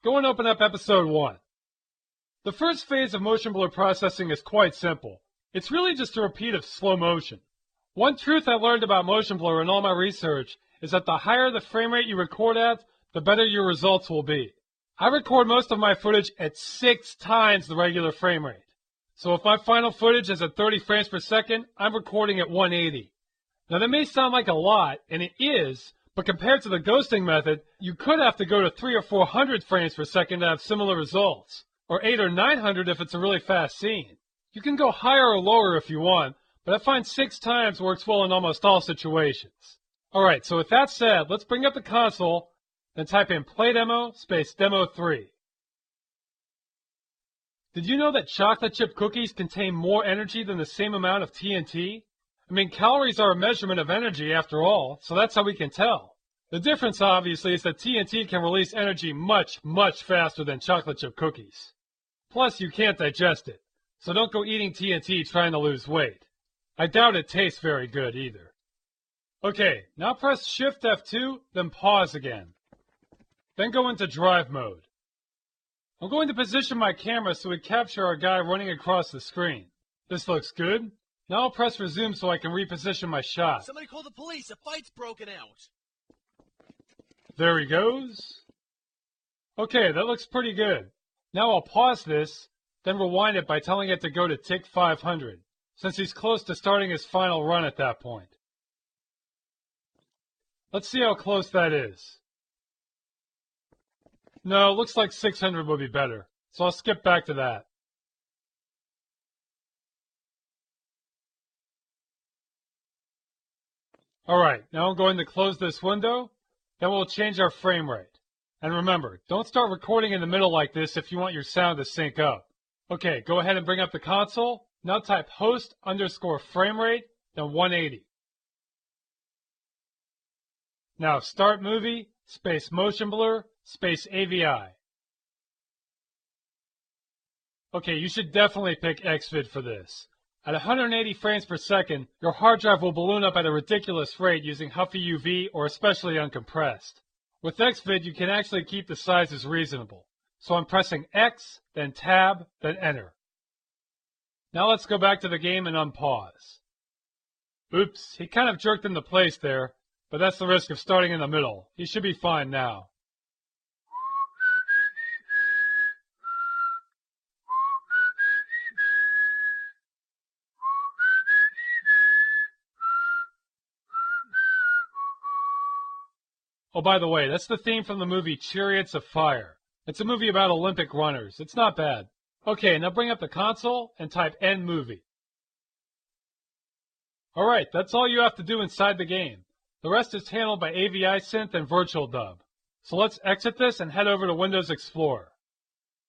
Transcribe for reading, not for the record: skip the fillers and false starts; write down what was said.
Go and open up episode 1. The first phase of motion blur processing is quite simple. It's really just a repeat of slow motion. One truth I learned about motion blur in all my research is that the higher the frame rate you record at, the better your results will be. I record most of my footage at 6 times the regular frame rate. So if my final footage is at 30 frames per second, I'm recording at 180. Now that may sound like a lot, and it is, but compared to the ghosting method, you could have to go to 300 or 400 frames per second to have similar results, or 800 or 900 if it's a really fast scene. You can go higher or lower if you want, but I find 6 times works well in almost all situations. Alright, so with that said, let's bring up the console, then type in play demo space demo 3. Did you know that chocolate chip cookies contain more energy than the same amount of TNT? I mean, calories are a measurement of energy after all, so that's how we can tell. The difference, obviously, is that TNT can release energy much, much faster than chocolate chip cookies. Plus, you can't digest it, so don't go eating TNT trying to lose weight. I doubt it tastes very good either. Okay, now press Shift F2, then pause again. Then go into drive mode. I'm going to position my camera so we capture our guy running across the screen. This looks good. Now I'll press resume so I can reposition my shot. Somebody call the police, a fight's broken out. There he goes. Okay, that looks pretty good. Now I'll pause this, then rewind it by telling it to go to tick 500, since he's close to starting his final run at that point. Let's see how close that is. No, it looks like 600 would be better, so I'll skip back to that. Alright, now I'm going to close this window, then we'll change our frame rate. And remember, don't start recording in the middle like this if you want your sound to sync up. Okay, go ahead and bring up the console, now type host_frame rate, then 180. Now start movie, space motion blur, space AVI. Okay, you should definitely pick XVID for this. At 180 frames per second, your hard drive will balloon up at a ridiculous rate using Huffy UV or especially uncompressed. With XVID, you can actually keep the sizes reasonable. So I'm pressing X, then Tab, then Enter. Now let's go back to the game and unpause. Oops, he kind of jerked into place there, but that's the risk of starting in the middle. He should be fine now. Oh, by the way, that's the theme from the movie Chariots of Fire. It's a movie about Olympic runners. It's not bad. Okay, now bring up the console and type End Movie. Alright, that's all you have to do inside the game. The rest is handled by AVI Synth and Virtual Dub. So let's exit this and head over to Windows Explorer.